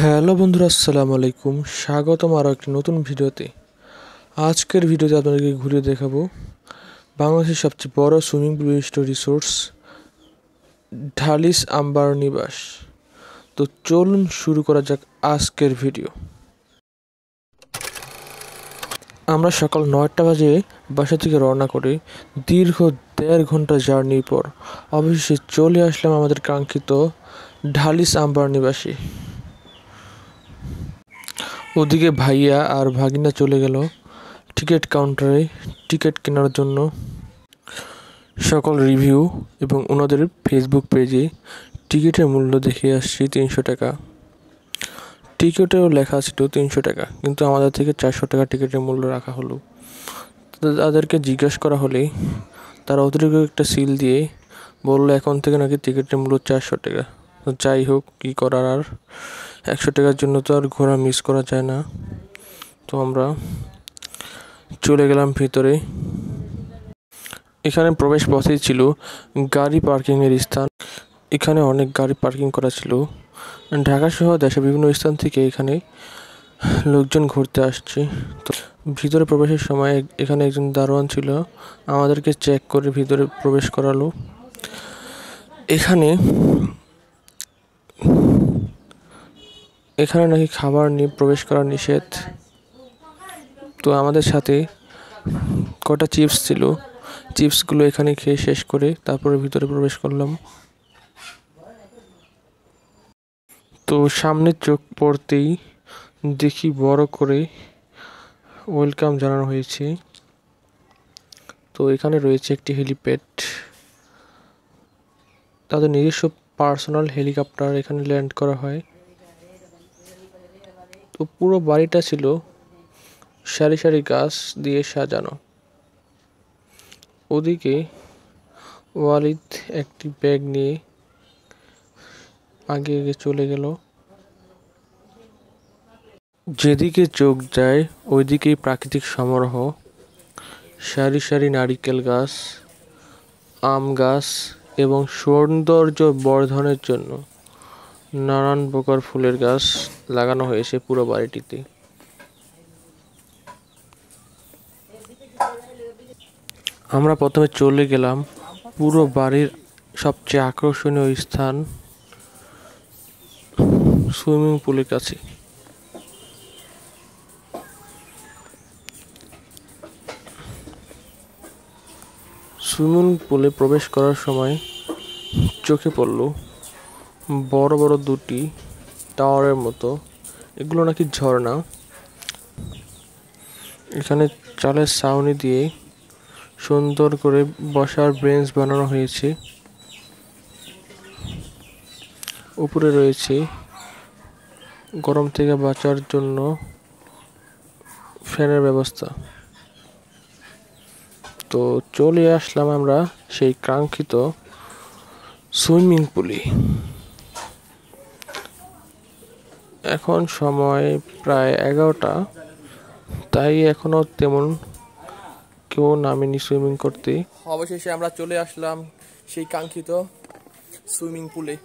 Hello বন্ধুরা, আসসালামু আলাইকুম। স্বাগতম আরও একটি নতুন ভিডিওতে। আজকের ভিডিওতে আপনাদেরকে ঘুরে দেখাবো বাংলাদেশের সবচেয়ে বড় সুইমিং পুল বিশিষ্ট রিসোর্টস ঢালিস আম্বার নিবাস। তো চলুন শুরু করা যাক আজকের ভিডিও। আমরা সকাল 9টা বাজে বাসা থেকে রওনা করে দীর্ঘ 1.5 ঘন্টা জার্নির পর অবশেষে চলে আসলাম আমাদের কাঙ্ক্ষিত ঢালিস আম্বার নিবাসে। ওদিকে ভাইয়া আর ভাগিনা চলে গেল টিকিট কাউন্টারে টিকিট কেনার জন্য। সকল রিভিউ এবং ওনাদের ফেসবুক পেজে টিকিটের মূল্য দেখে আসছি 300 টাকা। টিকিটেও লেখা ছিল 300 টাকা, কিন্তু আমাদের থেকে 400 টাকা টিকিটের মূল্য রাখা হলো। তাদেরকে জিজ্ঞেস করা হলে তারা অতিরিক্ত একটা সিল দিয়ে বললো এখন থেকে নাকি টিকিটের মূল্য 400 টাকা। যাই হোক, কী করার, আর 100 টাকার জন্য তো আর ঘোরা মিস করা যায় না। তো আমরা চলে গেলাম ভিতরে। এখানে প্রবেশ পথেই ছিল গাড়ি পার্কিংয়ের স্থান। এখানে অনেক গাড়ি পার্কিং করা ছিল। ঢাকা সহ দেশের বিভিন্ন স্থান থেকে এখানে লোকজন ঘুরতে আসছে। তো ভিতরে প্রবেশের সময় এখানে একজন দারোয়ান ছিল, আমাদেরকে চেক করে ভিতরে প্রবেশ করালো। এখানে নাকি খাবার নিয়ে প্রবেশ করা নিষেধ। তো আমাদের সাথে কটা চিপস ছিল, চিপসগুলো এখানে খেয়ে শেষ করে তারপরে ভিতরে প্রবেশ করলাম। তো সামনে চোখ পড়তেই দেখি বড় করে ওয়েলকাম জানানো হয়েছে। তো এখানে রয়েছে একটি হেলিপ্যাড, তাদের নিজস্ব পার্সোনাল হেলিকপ্টার এখানে ল্যান্ড করা হয়। তো পুরো বাড়িটা ছিল সারি সারি গাছ দিয়ে সাজানো। ওদিকে ওয়ালিদ একটি ব্যাগ নিয়ে আগে আগে চলে গেল। যেদিকে চোখ যায় ওইদিকেই প্রাকৃতিক সমারোহ, সারি সারি নারিকেল গাছ, আম গাছ এবং সৌন্দর্য বর্ধনের জন্য নানান প্রকার ফুলের গাছ লাগানো হয়েছে পুরো বাড়িটিতে। আমরা প্রথমে চলে গেলাম পুরো বাড়ির সবচেয়ে আকর্ষণীয় স্থান সুইমিং পুলের কাছে। সুইমিং পুলে প্রবেশ করার সময় চোখে পড়ল বড় বড় দুটি টাওয়ারের মতো, এগুলো নাকি ঝর্ণা। এখানে চালের ছাউনি দিয়ে সুন্দর করে বসার বেঞ্চ বানানো হয়েছে। উপরে রয়েছে গরম থেকে বাঁচার জন্য ফ্যানের ব্যবস্থা। তো চলে আসলাম আমরা সেই কাঙ্ক্ষিত সুইমিং পুলে। এখন সময় প্রায় 11টা, তাই এখনো তেমন কেউ নামেনি সুইমিং করতে। অবশেষে আমরা চলে আসলাম সেই কাঙ্ক্ষিত সুইমিং পুলে।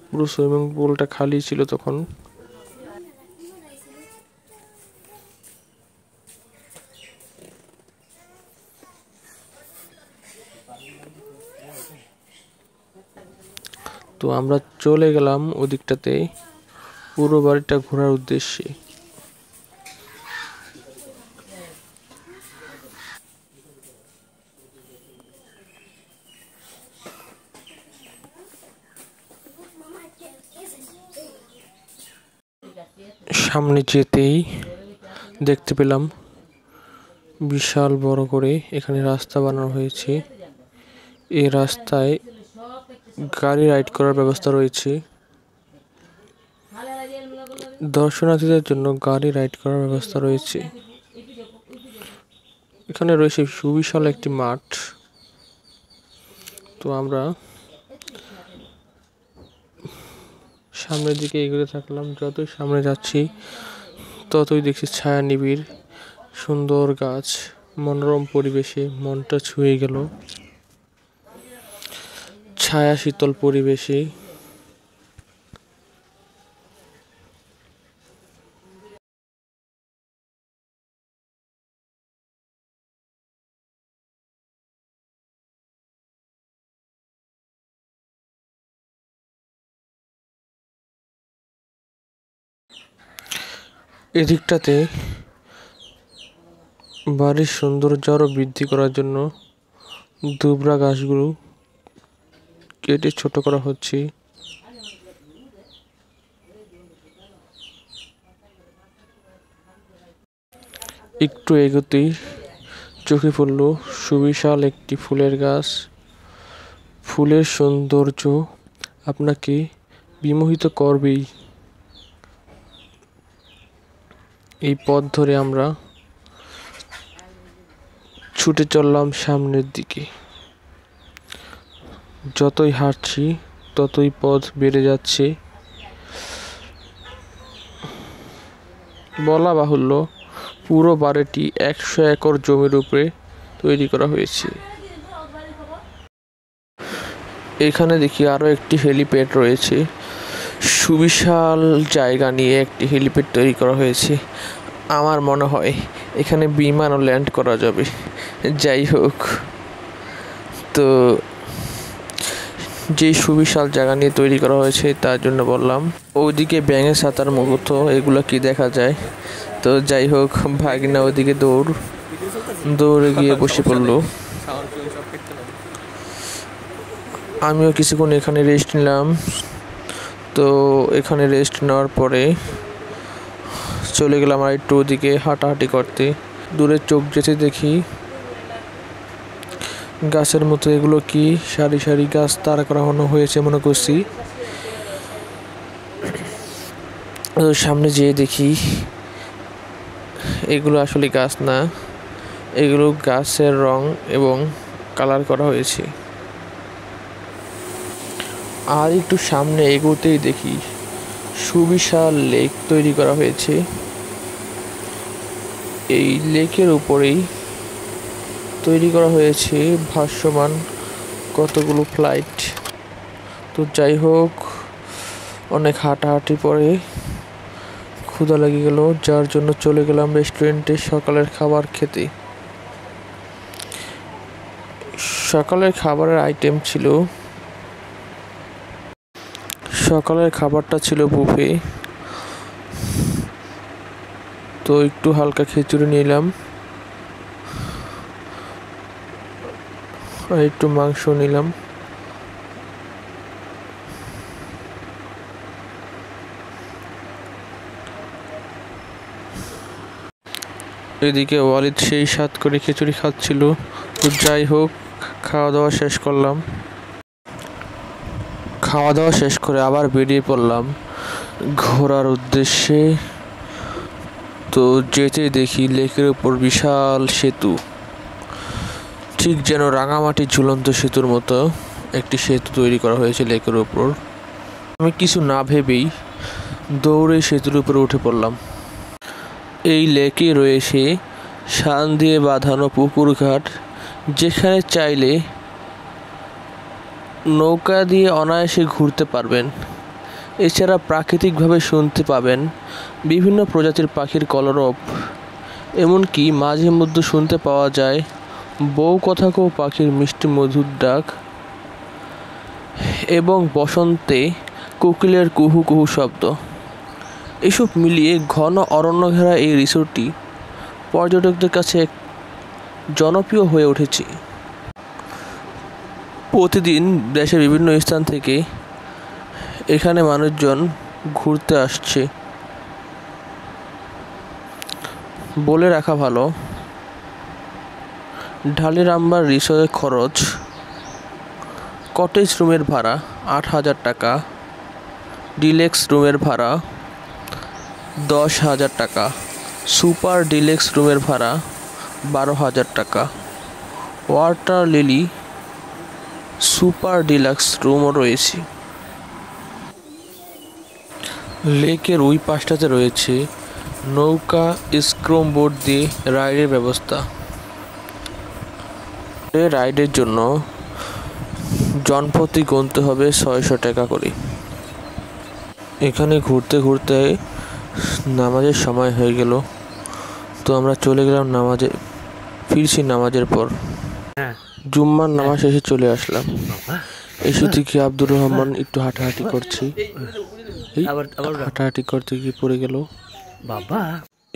পুরো সুইমিং পুলটা খালি ছিল তখন। তো আমরা চলে গেলাম ওদিকটাতে পুরো বাড়িটা ঘোরার উদ্দেশ্যে। সামনে যেতেই দেখতে পেলাম বিশাল বড় করে এখানে রাস্তা বানানো হয়েছে। এই রাস্তায় গাড়ি রাইড করার ব্যবস্থা রয়েছে। দর্শনার্থীদের জন্য গাড়ি রাইড করার ব্যবস্থা রয়েছে। এখানে রয়েছে সুবিশাল একটি মাঠ। তো আমরা সামনের দিকে এগোতে থাকলাম। যতই সামনে যাচ্ছি ততই দেখছি ছায়া নিবিড় সুন্দর গাছ, মনোরম পরিবেশে মনটা ছুঁয়ে গেল। ছায়া শীতল পরিবেশে এদিকটাতে বাড়ির সৌন্দর্য আরও বৃদ্ধি করার জন্য দুবরা গাছগুলো কেটে ছোট করা হচ্ছে। একটু এগোতেই চোখে পড়ল সুবিশাল একটি ফুলের গাছ। ফুলের সৌন্দর্য আপনাকে বিমোহিত করবেই। এই পথ ধরে আমরা ছুটে চললাম সামনের দিকে। যতই হাঁটছি ততই পথ বেড়ে যাচ্ছে। বলা বাহুল্য, পুরো বাড়িটি 100 একর জমির উপরে তৈরি করা হয়েছে। এখানে দেখি আরও একটি হেলিপ্যাড রয়েছে। সুবিশাল জায়গা নিয়ে একটি হেলিপ্যাড তৈরি করা হয়েছে। আমার মনে হয় এখানে বিমানও ল্যান্ড করা যাবে। যাই হোক, তো যে সুবিশাল জায়গা নিয়ে তৈরি করা হয়েছে তার জন্য বললাম। ওইদিকে ব্যাঙের ছাতার মতো এগুলো কি দেখা যায়। তো যাই হোক, ভাগিনা ওইদিকে দৌড়ে গিয়ে বসে পড়লো। আমিও কিছুক্ষণ এখানে রেস্ট নিলাম। তো এখানে রেস্ট নেওয়ার পরে চলে গেলাম আর একটু ওদিকে হাঁটাহাঁটি করতে। দূরে চোখ যেতে দেখি গাছের মতো এগুলো কি সারি সারি গাছ তারা করানো হয়েছে মনে করছি। সামনে যেয়ে দেখি এগুলো আসলে গাছ না, এগুলো গাছের রং এবং কালার করা হয়েছে। আর একটু সামনে এগোতেই দেখি সুবিশাল লেক তৈরি করা হয়েছে। এই লেকের উপরেই তৈরি করা হয়েছে ভাসমান কতগুলো ফ্লাইট। তো যাই হোক, অনেক হাঁটাহাঁটি পরে ক্ষুধা লেগে গেল, যার জন্য চলে গেলাম রেস্টুরেন্টে সকালের খাবার খেতে। সকালের খাবারের আইটেম ছিল, সকালের খাবারটা ছিল বুফে। তো একটু হালকা খিচুড়ি নিলাম আর একটু মাংস নিলাম। এদিকে ওয়ালিদ সেই স্বাদ করে খিচুড়ি খাচ্ছিল। তো যাই হোক, খাওয়া দাওয়া শেষ করলাম। খাওয়া দাওয়া শেষ করে আবার বেরিয়ে পড়লাম ঘোরার উদ্দেশ্যে। তো যেতে দেখি লেকের উপর বিশাল সেতু, ঠিক যেন রাঙামাটি ঝুলন্ত সেতুর মতো একটি সেতু তৈরি করা হয়েছে লেকের উপর। আমি কিছু না ভেবেই দৌড়ে সেতুর উপরে উঠে পড়লাম। এই লেকে রয়েছে শান দিয়ে বাঁধানো পুকুর ঘাট, যেখানে চাইলে নৌকা দিয়ে অনায়াসে ঘুরতে পারবেন। এছাড়া প্রাকৃতিকভাবে শুনতে পাবেন বিভিন্ন প্রজাতির পাখির কলরব। এমনকি মাঝে মধ্যে শুনতে পাওয়া যায় বউ কথাকেও পাখির মিষ্টি মধুর ডাক এবং বসন্তে কোকিলের কুহু কুহু শব্দ। এসব মিলিয়ে ঘন অরণ্য ঘেরা এই রিসোর্টটি পর্যটকদের কাছে জনপ্রিয় হয়ে উঠেছে। প্রতিদিন দেশের বিভিন্ন স্থান থেকে এখানে মানুষজন ঘুরতে আসছে। বলে রাখা ভালো, ঢালিরাম্বার রিসোর্টের খরচ কটেজ রুমের ভাড়া 8,000 টাকা, ডিলেক্স রুমের ভাড়া 10,000 টাকা, সুপার ডিলেক্স রুমের ভাড়া 12,000 টাকা, ওয়াটার লিলি সুপার ডিলাক্স রুমও রয়েছে। লেকের ওই পাশটাতে রয়েছে নৌকা স্ক্রুম বোট দিয়ে রাইডের ব্যবস্থা। রাইডের জন্য জনপ্রতি গুনতে হবে 600 টাকা করে। এখানে ঘুরতে ঘুরতে নামাজের সময় হয়ে গেল। তো আমরা চলে গেলাম নামাজে, ফিরছি নামাজের পর। জুম্মার নামাজ শেষে চলে আসলাম। এসে থেকে আব্দুর রহমান একটু হাঁটাহাঁটি করছি। হাঁটাহাঁটি করতে গিয়ে পড়ে গেল। বাবা।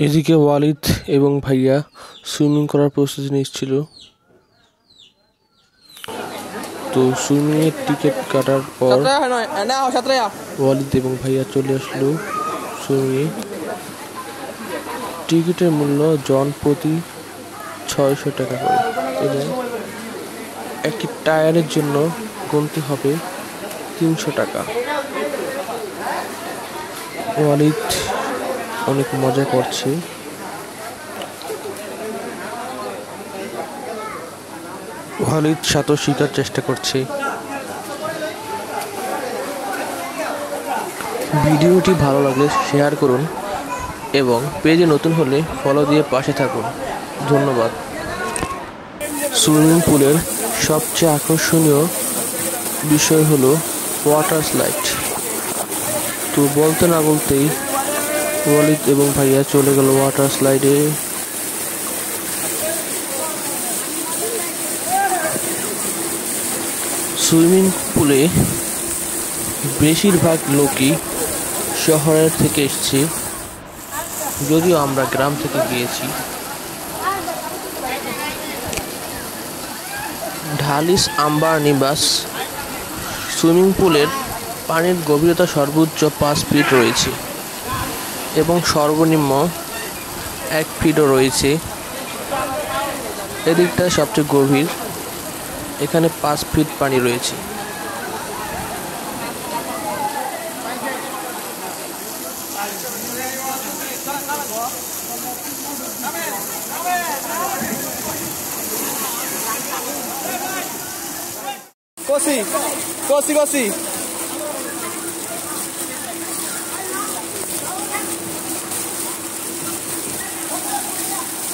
এদিকে ওয়ালিদ এবং ভাইয়া সুইমিং করার প্রস্তুতি নিচ্ছিল। তো সুইমিং এর টিকিট কাটার পর ওয়ালিদ এবং ভাইয়া চলে আসলো সুইমিং। টিকিটের মূল্য জন প্রতি 600 টাকা করে এবং একটি টায়ারের জন্য গুনতে হবে 300 টাকা। ওয়ালিদ অনেক মজা করছে। ওয়ালিদ সাঁতার শেখার চেষ্টা করছে। ভিডিওটি ভালো লাগলে শেয়ার করুন এবং পেজে নতুন হলে ফলো দিয়ে পাশে থাকুন। ধন্যবাদ। সুইমিং পুলের সবচেয়ে আকর্ষণীয় বিষয় হলো ওয়াটার স্লাইড। তো বলতে না বলতেই ওয়ালিদ এবং ভাইয়া চলে গেল ওয়াটার স্লাইডে। সুইমিং পুলে বেশিরভাগ লোকই শহরের থেকে এসেছে, যদিও আমরা গ্রাম থেকে গিয়েছি। ঢালিস আম্বার নিবাস সুইমিং পুলের পানির গভীরতা সর্বোচ্চ 5 ফিট রয়েছে এবং সর্বনিম্ন 1 ফিটও রয়েছে। এদিকটা সবচেয়ে গভীর, এখানে 5 ফিট পানি রয়েছে। Kosi, kosi, kosi.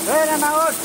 Hey, Nanaut.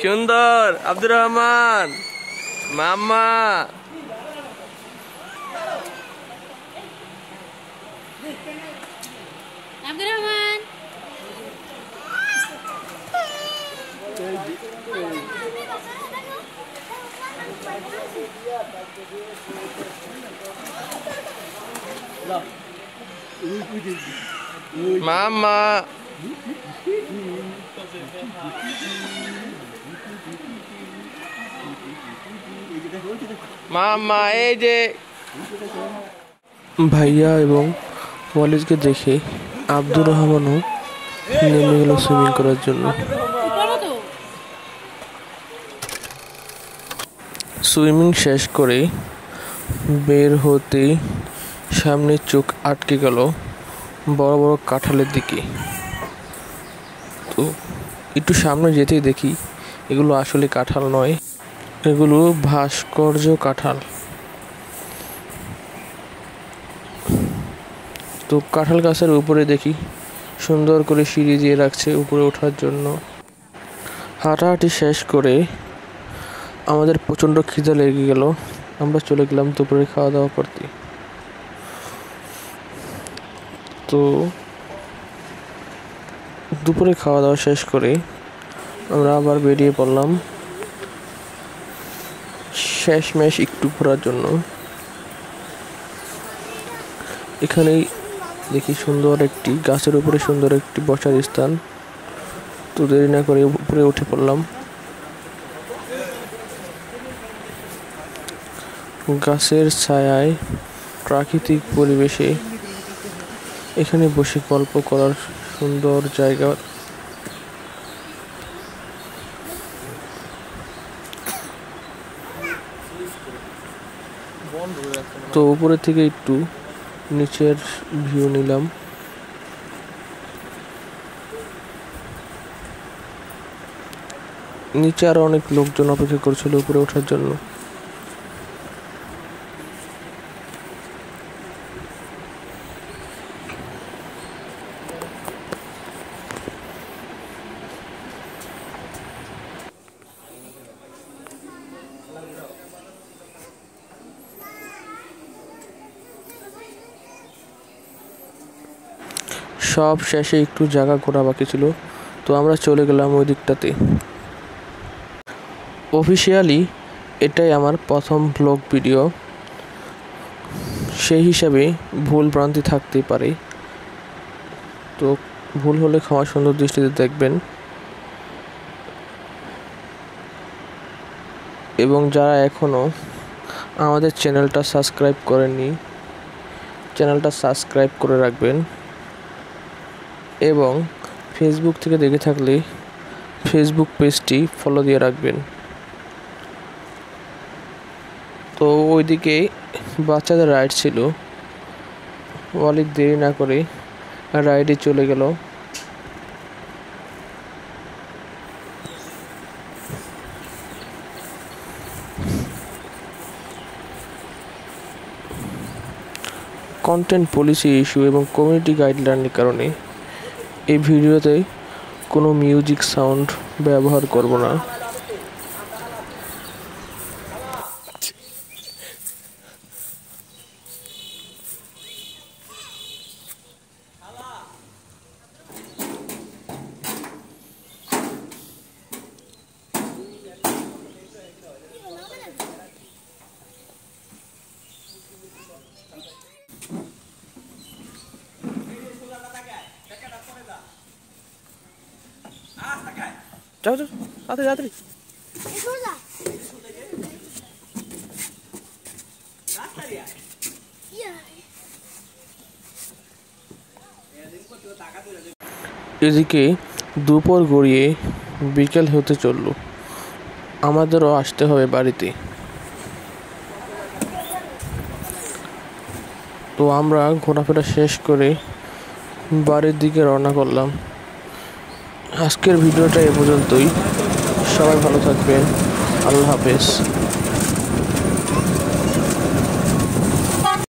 সুন্দর, আব্দুর রহমান, মাম্মা। আব্দুর রহমান। মাম্মা। মাম্মা, এই যে। ভাইয়া এবং ওয়ালিদকে দেখে আব্দুর রহমানও নেমে গেল সুইমিং করার জন্য। সুইমিং শেষ করে বের হতে সামনে চোখ আটকে গেল বড় বড় কাঁঠালের দিকে। তো একটু সামনে যেতেই দেখি এগুলো আসলে কাঁঠাল নয়, এগুলো ভাস্কর্য কাঁঠাল। তো কাঁঠাল গাছের উপরে দেখি সুন্দর করে সিঁড়ি দিয়ে রাখছে উপরে ওঠার জন্য। হাঁটাহাঁটি শেষ করে আমাদের প্রচণ্ড খিদে লেগে গেল, আমরা চলে গেলাম দুপুরে খাওয়া দাওয়া করতে। তো দুপুরে খাওয়া দাওয়া শেষ করে আমরা আবার বেরিয়ে পড়লাম শেষমেশ একটু ঘোরার জন্য। এখানেই দেখি সুন্দর একটি গাছের উপরে সুন্দর একটি বসার স্থান। তো দেরি না করে উপরে উঠে পড়লাম। গাছের ছায়ায় প্রাকৃতিক পরিবেশে এখানে বসে গল্প করার সুন্দর জায়গা। তো উপরে থেকে একটু নিচের ভিউ নিলাম। নিচে আরও অনেক লোকজন অপেক্ষা করছিল উপরে ওঠার জন্য। সব শেষে একটু জায়গা ঘোরা বাকি ছিল, তো আমরা চলে গেলাম ওই দিকটাতে। অফিসিয়ালি এটাই আমার প্রথম ব্লগ ভিডিও, সেই হিসাবে ভুল ভ্রান্তি থাকতেই পারে, তো ভুল হলে ক্ষমা সুন্দর দৃষ্টিতে দেখবেন। এবং যারা এখনও আমাদের চ্যানেলটা সাবস্ক্রাইব করেননি, চ্যানেলটা সাবস্ক্রাইব করে রাখবেন। এবং ফেসবুক থেকে দেখে থাকলে ফেসবুক পেজটি ফলো দিয়ে রাখবেন। তো ওইদিকে বাচ্চাদের রাইড ছিল, ওয়ালিদ দেরি না করে রাইডে চলে গেল। কন্টেন্ট পলিসি ইস্যু এবং কমিউনিটি গাইডলাইনের কারণে এই ভিডিওতে কোনো মিউজিক সাউন্ড ব্যবহার করব না। যাও যাও, তাড়াতাড়ি তাড়াতাড়ি। এদিকে দুপুর গড়িয়ে বিকেল হতে চলল, আমাদেরও আসতে হবে বাড়িতে। তো আমরা ঘোরাফেরা শেষ করে বাড়ির দিকে রওনা করলাম। আজকের ভিডিওটা এ পর্যন্তই। সবাই ভালো থাকবেন। আল্লাহ হাফেজ।